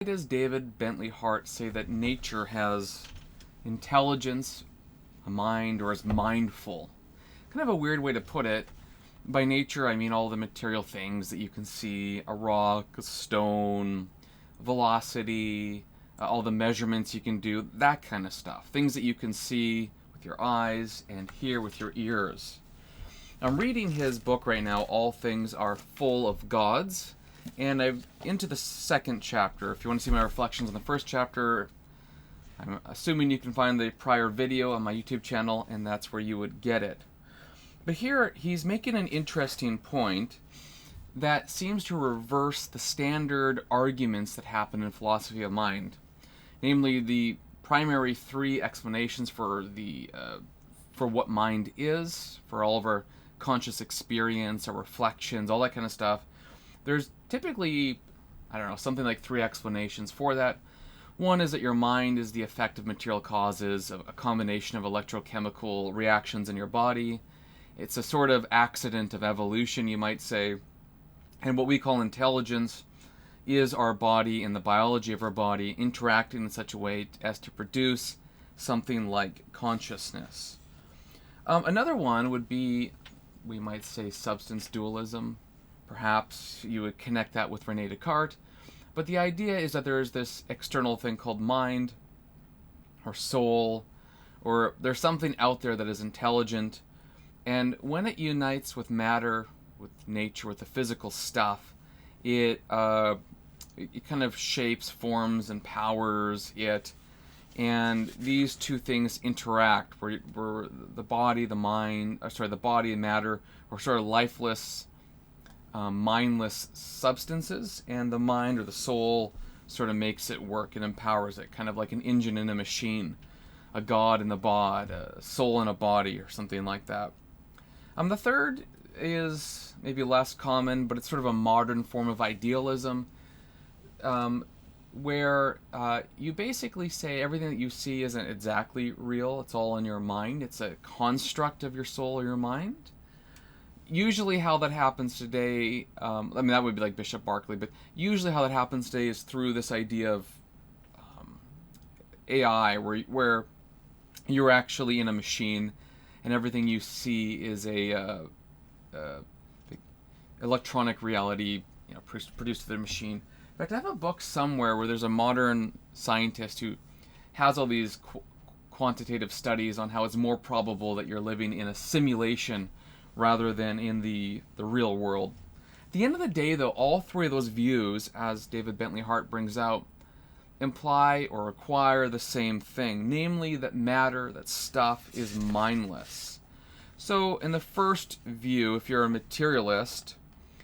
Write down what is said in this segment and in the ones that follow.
Why does David Bentley Hart say that nature has intelligence, a mind, or is mindful? Kind of a weird way to put it. By nature, I mean all the material things that you can see: a rock, a stone, velocity, all the measurements you can do, that kind of stuff. Things that you can see with your eyes and hear with your ears. I'm reading his book right now, All Things Are Full of Gods, and I'm into the second chapter. If you want to see my reflections on the first chapter, I'm assuming you can find the prior video on my YouTube channel, and that's where you would get it. But here, he's making an interesting point that seems to reverse the standard arguments that happen in philosophy of mind. Namely, the primary three explanations for what mind is, for all of our conscious experience, our reflections, all that kind of stuff. There's typically, something like three explanations for that. One is that your mind is the effect of material causes, of a combination of electrochemical reactions in your body. It's a sort of accident of evolution, you might say. And what we call intelligence is our body and the biology of our body interacting in such a way as to produce something like consciousness. Another one would be, we might say, substance dualism. Perhaps you would connect that with Rene Descartes. But the idea is that there's this external thing called mind or soul, or there's something out there that is intelligent. And when it unites with matter, with nature, with the physical stuff, it kind of shapes, forms, and powers it. And these two things interact, where the body, the body and matter are sort of lifeless, mindless substances, and the mind or the soul sort of makes it work and empowers it, kind of like an engine in a machine, a god in the bod, a soul in a body, or something like that. The third is maybe less common, but it's sort of a modern form of idealism, where you basically say everything that you see isn't exactly real. It's all in your mind. It's a construct of your soul or your mind. Usually how that happens today, that would be like Bishop Berkeley, but usually how that happens today is through this idea of AI, where you're actually in a machine and everything you see is a electronic reality, produced through the machine. In fact, I have a book somewhere where there's a modern scientist who has all these quantitative studies on how it's more probable that you're living in a simulation rather than in the real world. At the end of the day, though, all three of those views, as David Bentley Hart brings out, imply or require the same thing, namely that matter, that stuff, is mindless. So in the first view, if you're a materialist,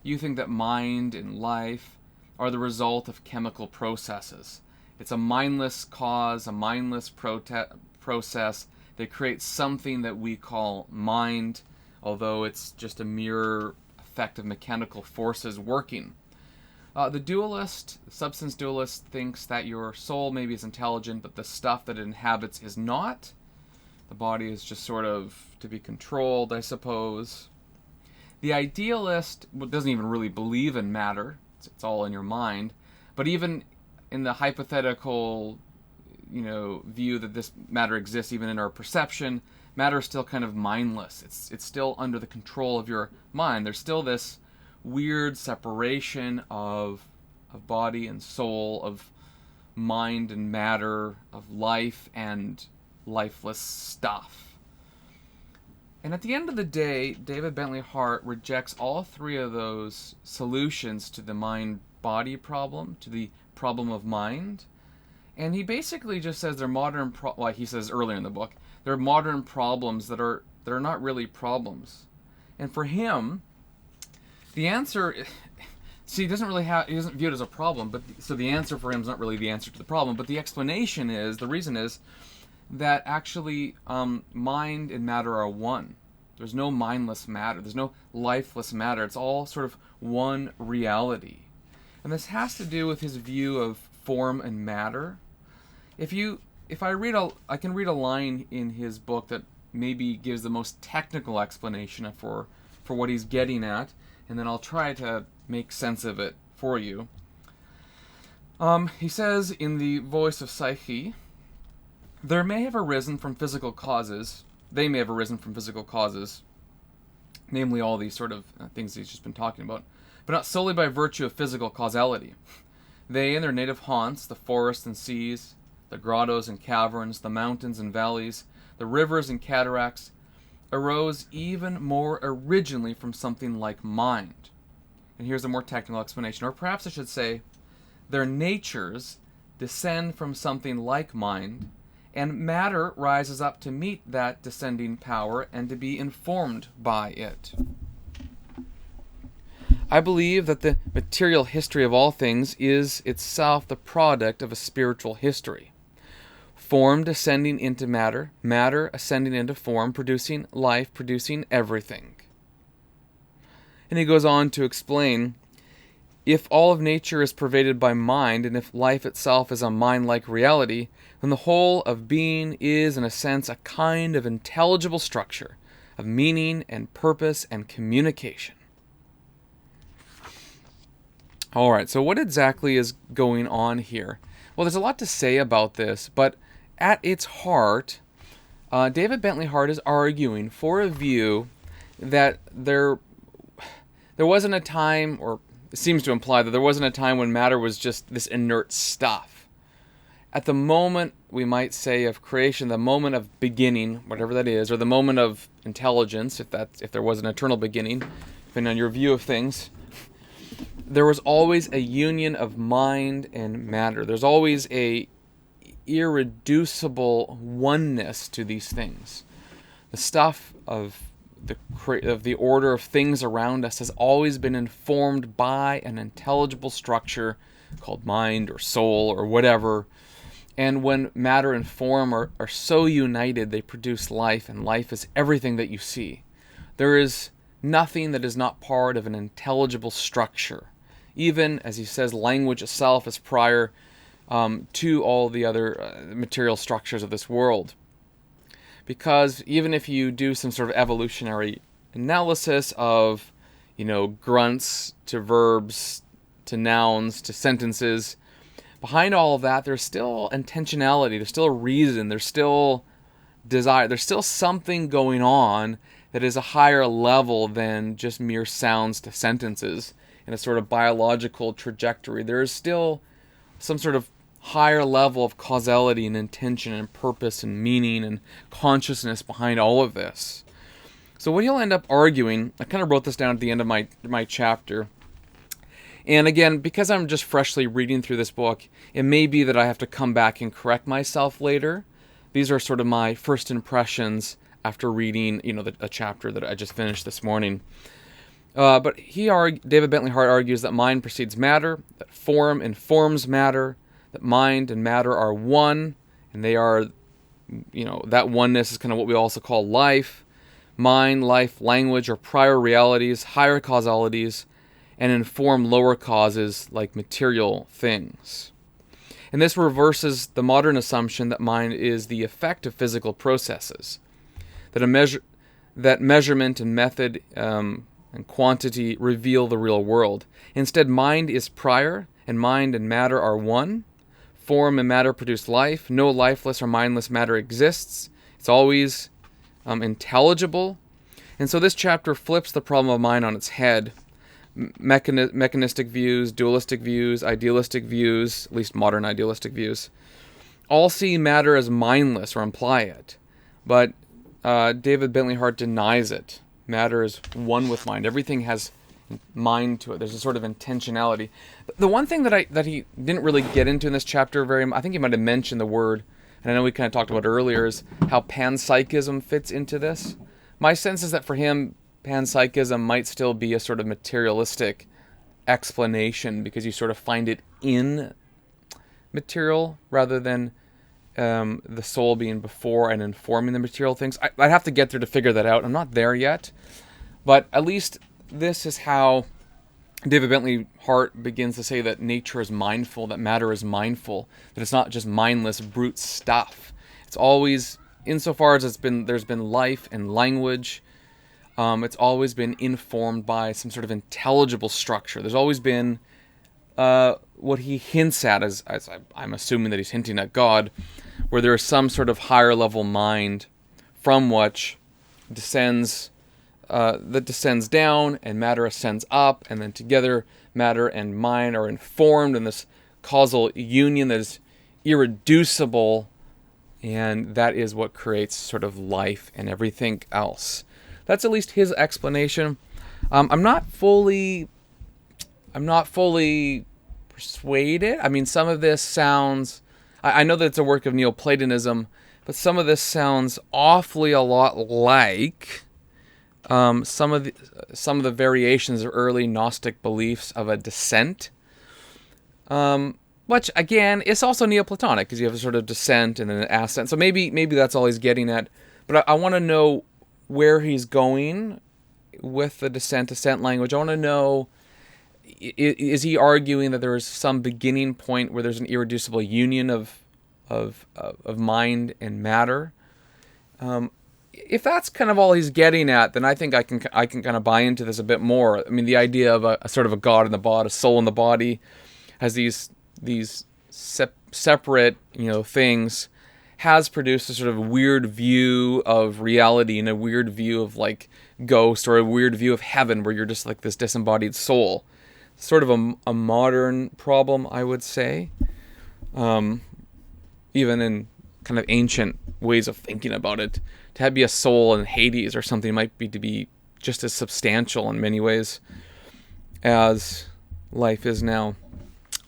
you think that mind and life are the result of chemical processes. It's a mindless cause, a mindless process that creates something that we call mind, although it's just a mere effect of mechanical forces working. The substance dualist, thinks that your soul maybe is intelligent, but the stuff that it inhabits is not. The body is just sort of to be controlled, I suppose. The idealist doesn't even really believe in matter. It's all in your mind. But even in the hypothetical, view that this matter exists even in our perception, matter is still kind of mindless. It's still under the control of your mind. There's still this weird separation of body and soul, of mind and matter, of life and lifeless stuff. And at the end of the day, David Bentley Hart rejects all three of those solutions to the mind-body problem, to the problem of mind. And he basically just says they're modern, he says earlier in the book, they're modern problems that are not really problems. And for him, the answer, he doesn't view it as a problem, so the answer for him is not really the answer to the problem, but the reason is that actually mind and matter are one. There's no mindless matter. There's no lifeless matter. It's all sort of one reality. And this has to do with his view of form and matter. I can read a line in his book that maybe gives the most technical explanation for what he's getting at, and then I'll try to make sense of it for you. He says in the voice of Psyche, there may have arisen from physical causes, they may have arisen from physical causes, namely all these sort of things he's just been talking about, but not solely by virtue of physical causality. They, in their native haunts, the forests and seas, the grottos and caverns, the mountains and valleys, the rivers and cataracts, arose even more originally from something like mind. And here's a more technical explanation, or perhaps I should say, their natures descend from something like mind, and matter rises up to meet that descending power and to be informed by it. I believe that the material history of all things is itself the product of a spiritual history. Form descending into matter, matter ascending into form, producing life, producing everything. And he goes on to explain, if all of nature is pervaded by mind, and if life itself is a mind-like reality, then the whole of being is, in a sense, a kind of intelligible structure of meaning and purpose and communication. Alright, so what exactly is going on here? Well, there's a lot to say about this, but at its heart, David Bentley Hart is arguing for a view that there wasn't a time, or it seems to imply that there wasn't a time when matter was just this inert stuff. At the moment, we might say, of creation, the moment of beginning, whatever that is, or the moment of intelligence, if there was an eternal beginning, depending on your view of things, there was always a union of mind and matter. There's always a irreducible oneness to these things. The stuff of the order of things around us has always been informed by an intelligible structure called mind or soul or whatever. And when matter and form are so united, they produce life, and life is everything that you see. There is nothing that is not part of an intelligible structure. Even, as he says, language itself is prior to all the other material structures of this world. Because even if you do some sort of evolutionary analysis of, grunts to verbs to nouns to sentences, behind all of that, there's still intentionality, there's still a reason, there's still desire, there's still something going on that is a higher level than just mere sounds to sentences in a sort of biological trajectory. There is still some sort of higher level of causality and intention and purpose and meaning and consciousness behind all of this. So what he'll end up arguing, I kind of wrote this down at the end of my chapter, and again, because I'm just freshly reading through this book, it may be that I have to come back and correct myself later. These are sort of my first impressions after reading, a chapter that I just finished this morning. But David Bentley Hart argues that mind precedes matter, that form informs matter, that mind and matter are one, and they are, that oneness is kind of what we also call life. Mind, life, language are prior realities, higher causalities, and inform lower causes like material things. And this reverses the modern assumption that mind is the effect of physical processes, that measurement and method and quantity reveal the real world. Instead, mind is prior, and mind and matter are one. Form and matter produce life. No lifeless or mindless matter exists. It's always intelligible. And so this chapter flips the problem of mind on its head. Mechanistic views, dualistic views, idealistic views, at least modern idealistic views, all see matter as mindless or imply it. But David Bentley Hart denies it. Matter is one with mind. Everything has mind to it. There's a sort of intentionality. The one thing that he didn't really get into in this chapter I think he might have mentioned the word, and I know we kind of talked about it earlier, is how panpsychism fits into this. My sense is that for him, panpsychism might still be a sort of materialistic explanation because you sort of find it in material rather than the soul being before and informing the material things. I'd have to get there to figure that out. I'm not there yet. But at least this is how David Bentley Hart begins to say that nature is mindful, that matter is mindful, that it's not just mindless brute stuff. It's always, insofar as there's been life and language, it's always been informed by some sort of intelligible structure. There's always been what he hints at, I'm assuming that he's hinting at God, where there is some sort of higher level mind from which descends down, and matter ascends up, and then together matter and mind are informed in this causal union that is irreducible, and that is what creates sort of life and everything else. That's at least his explanation. I'm not fully persuaded. I mean, some of this sounds, I know that it's a work of Neoplatonism, but some of this sounds awfully a lot like some of the variations of early Gnostic beliefs of a descent, which again is also Neoplatonic, because you have a sort of descent and then an ascent. So maybe that's all he's getting at. But I want to know where he's going with the descent-ascent language. I want to know, is he arguing that there is some beginning point where there's an irreducible union of mind and matter? If that's kind of all he's getting at, then I think I can kind of buy into this a bit more. I mean, the idea of a sort of a God in the body, a soul in the body, has these separate things, has produced a sort of weird view of reality and a weird view of like ghost, or a weird view of heaven where you're just like this disembodied soul. Sort of a modern problem, I would say. Even in kind of ancient ways of thinking about it, to be a soul in Hades or something might be to be just as substantial in many ways as life is now.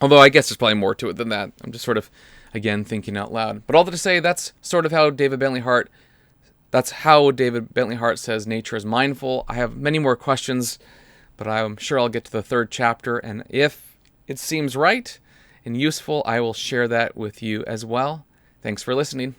Although I guess there's probably more to it than that. I'm just sort of, again, thinking out loud. But all that to say, that's how David Bentley Hart says nature is mindful. I have many more questions, but I'm sure I'll get to the third chapter, and if it seems right and useful, I will share that with you as well. Thanks for listening.